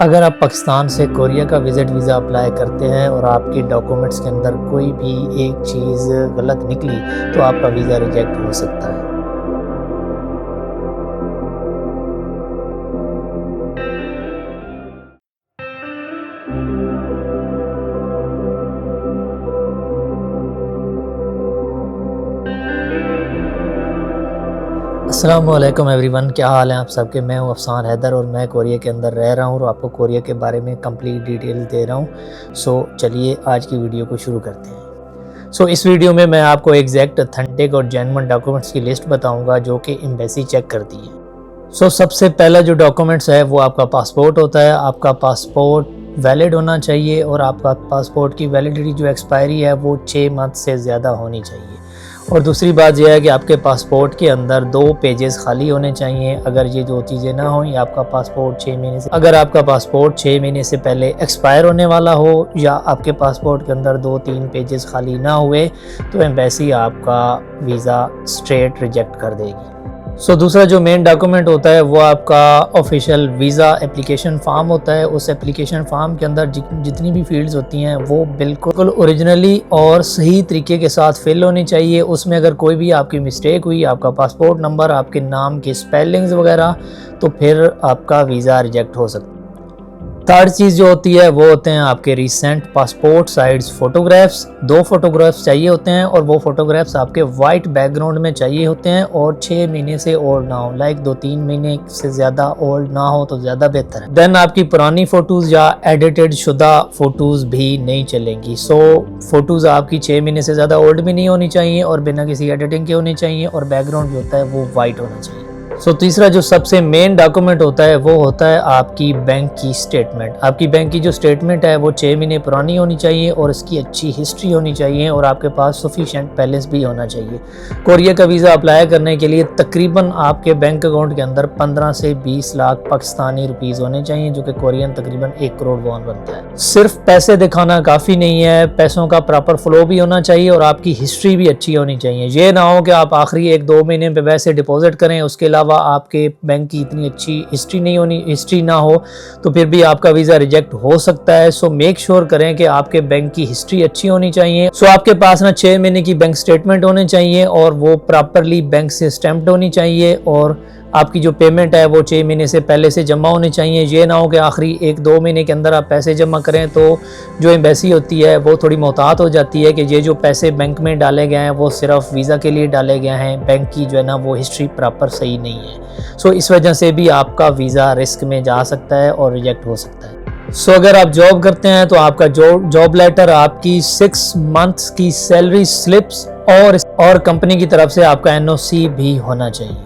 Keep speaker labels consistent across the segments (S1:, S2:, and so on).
S1: अगर आप पाकिस्तान से कोरिया का विज़िट वीज़ा अप्लाई करते हैं और आपके डॉक्यूमेंट्स के अंदर कोई भी एक चीज़ गलत निकली तो आपका वीज़ा रिजेक्ट हो सकता है। अस्सलामुअलैकुम एवरीवन, क्या हाल है आप सबके। मैं हूं अफसान हैदर और मैं कोरिया के अंदर रह रहा हूं और आपको कोरिया के बारे में कंप्लीट डिटेल दे रहा हूं। सो चलिए आज की वीडियो को शुरू करते हैं। सो इस वीडियो में मैं आपको एग्जैक्ट ऑथेंटिक और जेन्युइन डॉक्यूमेंट्स की लिस्ट बताऊंगा जो कि एम्बेसी चेक करती है। सो सबसे पहला जो डॉक्यूमेंट्स है वो आपका पासपोर्ट होता है। आपका पासपोर्ट वैलिड होना चाहिए और आपका पासपोर्ट की वैलिडिटी जो एक्सपायरी है वो 6 मंथ से ज़्यादा होनी चाहिए। और दूसरी बात यह है कि आपके पासपोर्ट के अंदर 2 पेजेस खाली होने चाहिए। अगर ये 2 चीज़ें ना हों या आपका पासपोर्ट 6 महीने से पहले एक्सपायर होने वाला हो या आपके पासपोर्ट के अंदर 2-3 पेजेस खाली ना हुए तो एम्बेसी आपका वीज़ा स्ट्रेट रिजेक्ट कर देगी। सो दूसरा जो मेन डॉक्यूमेंट होता है वो आपका ऑफिशियल वीज़ा एप्लीकेशन फॉर्म होता है। उस एप्लीकेशन फॉर्म के अंदर जितनी भी फील्ड्स होती हैं वो बिल्कुल ओरिजिनली और सही तरीके के साथ फिल होनी चाहिए। उसमें अगर कोई भी आपकी मिस्टेक हुई, आपका पासपोर्ट नंबर, आपके नाम की स्पेलिंग्स वगैरह, तो फिर आपका वीज़ा रिजेक्ट हो सकता है। थर्ड चीज़ जो होती है वो होते हैं आपके recent passport size photographs. 2 photographs चाहिए होते हैं और वो फोटोग्राफ्स आपके वाइट बैकग्राउंड में चाहिए होते हैं और 6 महीने से ओल्ड ना हो। लाइक 2-3 महीने से ज़्यादा ओल्ड ना हो तो ज़्यादा बेहतर है। देन आपकी पुरानी फ़ोटोज़ या एडिटेड शुदा फ़ोटोज़ भी नहीं चलेंगी। सो फ़ोटोज़ आपकी 6 महीने से ज़्यादा ओल्ड भी नहीं होनी चाहिए और बिना किसी एडिटिंग के होनी चाहिए और बैकग्राउंड जो होता है वो वाइट होना चाहिए। तीसरा जो सबसे मेन डॉक्यूमेंट होता है वो होता है आपकी बैंक की स्टेटमेंट। आपकी बैंक की जो स्टेटमेंट है वो 6 महीने पुरानी होनी चाहिए और इसकी अच्छी हिस्ट्री होनी चाहिए और आपके पास सफिशिएंट बैलेंस भी होना चाहिए। कोरिया का वीज़ा अप्लाई करने के लिए तकरीबन आपके बैंक अकाउंट के अंदर 15 से 20 लाख पाकिस्तानी रुपीज़ होने चाहिए, जो कि कोरियन तकरीबन 1 करोड़ वॉन बनता है। सिर्फ पैसे दिखाना काफ़ी नहीं है, पैसों का प्रॉपर फ्लो भी होना चाहिए और आपकी हिस्ट्री भी अच्छी होनी चाहिए। ये ना हो कि आप आखिरी 1-2 महीने पे पैसे डिपॉजिट करें, उसके अलावा आपके बैंक की इतनी अच्छी हिस्ट्री ना हो तो फिर भी आपका वीज़ा रिजेक्ट हो सकता है। सो मेक श्योर करें कि आपके बैंक की हिस्ट्री अच्छी होनी चाहिए। सो आपके पास ना 6 महीने की बैंक स्टेटमेंट होनी चाहिए और वो प्रॉपरली बैंक से स्टैम्प्ड होनी चाहिए और आपकी जो पेमेंट है वो 6 महीने से पहले से जमा होनी चाहिए। ये ना हो कि आखिरी 1-2 महीने के अंदर आप पैसे जमा करें तो जो एम्बेसी होती है वो थोड़ी मोहतात हो जाती है कि ये जो पैसे बैंक में डाले गए हैं वो सिर्फ वीज़ा के लिए डाले गए हैं, बैंक की जो है ना वो हिस्ट्री प्रॉपर सही नहीं है। सो इस वजह से भी आपका वीज़ा रिस्क में जा सकता है और रिजेक्ट हो सकता है। अगर आप जॉब करते हैं तो आपका जॉब लेटर, आपकी 6 मंथ्स की सैलरी स्लिप्स और कंपनी की तरफ से आपका NOC भी होना चाहिए।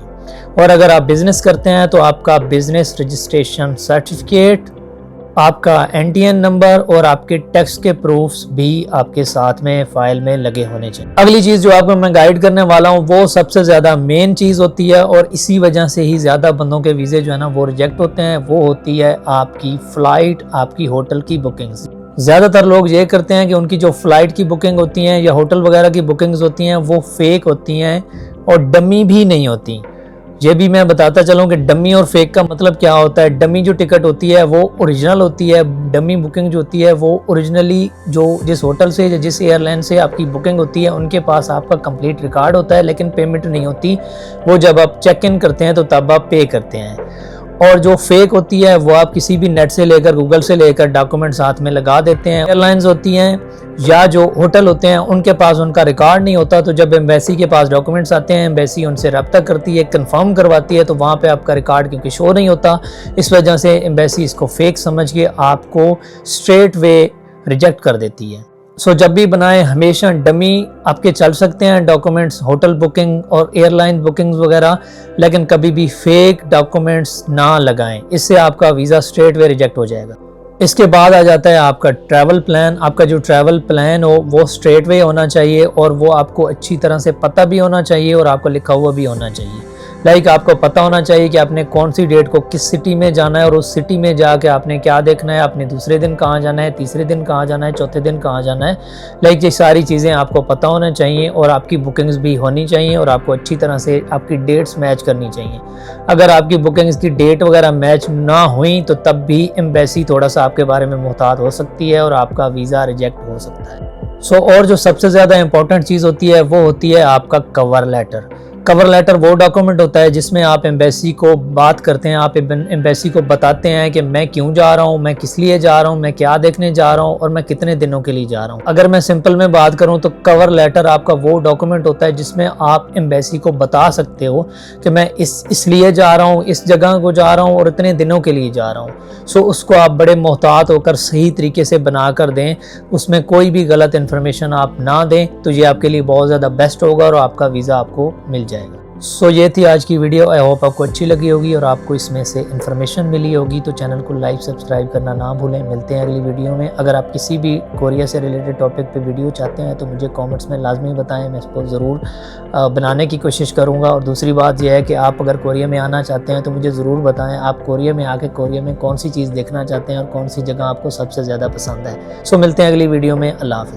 S1: और अगर आप बिज़नेस करते हैं तो आपका बिज़नेस रजिस्ट्रेशन सर्टिफिकेट, आपका NTN नंबर और आपके टैक्स के प्रूफ्स भी आपके साथ में फाइल में लगे होने चाहिए। अगली चीज़ जो आपको मैं गाइड करने वाला हूँ वो सबसे ज़्यादा मेन चीज़ होती है और इसी वजह से ही ज़्यादा बंदों के वीज़े जो है ना वो रिजेक्ट होते हैं। वो होती है आपकी फ़्लाइट, आपकी होटल की बुकिंग्स। ज़्यादातर लोग ये करते हैं कि उनकी जो फ़्लाइट की बुकिंग होती हैं या होटल वगैरह की बुकिंग्स होती हैं वो फेक होती हैं और डमी भी नहीं होती। ये भी मैं बताता चलूँ कि डमी और फेक का मतलब क्या होता है। डमी जो टिकट होती है वो ओरिजिनल होती है। डमी बुकिंग जो होती है वो ओरिजिनली जो जिस होटल से या जिस एयरलाइन से आपकी बुकिंग होती है उनके पास आपका कंप्लीट रिकॉर्ड होता है लेकिन पेमेंट नहीं होती। वो जब आप चेक इन करते हैं तो तब आप पे करते हैं। और जो फेक होती है वो आप किसी भी नेट से लेकर, गूगल से लेकर डॉक्यूमेंट साथ में लगा देते हैं। एयरलाइंस होती हैं या जो होटल होते हैं उनके पास उनका रिकॉर्ड नहीं होता, तो जब एम्बेसी के पास डॉक्यूमेंट्स आते हैं, एम्बेसी उनसे रब्ता करती है, कंफर्म करवाती है, तो वहाँ पे आपका रिकॉर्ड क्योंकि शो नहीं होता, इस वजह से एम्बेसी इसको फेक समझ के आपको स्ट्रेट वे रिजेक्ट कर देती है। जब भी बनाएं हमेशा डमी आपके चल सकते हैं डॉक्यूमेंट्स, होटल बुकिंग और एयरलाइन बुकिंग्स वगैरह, लेकिन कभी भी फेक डॉक्यूमेंट्स ना लगाएं, इससे आपका वीज़ा स्ट्रेट वे रिजेक्ट हो जाएगा। इसके बाद आ जाता है आपका ट्रैवल प्लान। आपका जो ट्रैवल प्लान हो वो स्ट्रेट वे होना चाहिए और वो आपको अच्छी तरह से पता भी होना चाहिए और आपको लिखा हुआ भी होना चाहिए। लाइक आपको पता होना चाहिए कि आपने कौन सी डेट को किस सिटी में जाना है और उस सिटी में जाके आपने क्या देखना है, आपने दूसरे दिन कहाँ जाना है, तीसरे दिन कहाँ जाना है, चौथे दिन कहाँ जाना है। लाइक ये सारी चीज़ें आपको पता होना चाहिए और आपकी बुकिंग्स भी होनी चाहिए और आपको अच्छी तरह से आपकी डेट्स मैच करनी चाहिए। अगर आपकी बुकिंग्स की डेट वगैरह मैच ना हुई तो तब भी एम्बेसी थोड़ा सा आपके बारे में मुहतात हो सकती है और आपका वीज़ा रिजेक्ट हो सकता है। और जो सबसे ज़्यादा इंपॉर्टेंट चीज़ होती है वो होती है आपका कवर लेटर। कवर लेटर वो डॉक्यूमेंट होता है जिसमें आप एम्बेसी को बात करते हैं, आप एम्बेसी को बताते हैं कि मैं क्यों जा रहा हूँ, मैं किस लिए जा रहा हूँ, मैं क्या देखने जा रहा हूँ और मैं कितने दिनों के लिए जा रहा हूँ। अगर मैं सिंपल में बात करूँ तो कवर लेटर आपका वो डॉक्यूमेंट होता है जिसमें आप एम्बेसी को बता सकते हो कि मैं इसलिए जा रहा हूँ, इस जगह को जा रहा हूँ और इतने दिनों के लिए जा रहा हूँ। सो उसको आप बड़े मोहतात होकर सही तरीके से बना कर दें, उसमें कोई भी गलत इन्फॉर्मेशन आप ना दें, तो ये आपके लिए बहुत ज़्यादा बेस्ट होगा और आपका वीज़ा आपको मिल जाएगा। ये थी आज की वीडियो। आई होप आपको अच्छी लगी होगी और आपको इसमें से इन्फॉर्मेशन मिली होगी। तो चैनल को लाइक सब्सक्राइब करना ना भूलें। मिलते हैं अगली वीडियो में। अगर आप किसी भी कोरिया से रिलेटेड टॉपिक पे वीडियो चाहते हैं तो मुझे कमेंट्स में लाजमी बताएं, मैं इसको ज़रूर बनाने की कोशिश करूँगा। और दूसरी बात यह है कि आप अगर कोरिया में आना चाहते हैं तो मुझे ज़रूर बताएँ आप कोरिया में आके कोरिया में कौन सी चीज़ देखना चाहते हैं और कौन सी जगह आपको सबसे ज़्यादा पसंद है। मिलते हैं अगली वीडियो में। अल्लाह हाफ़िज़।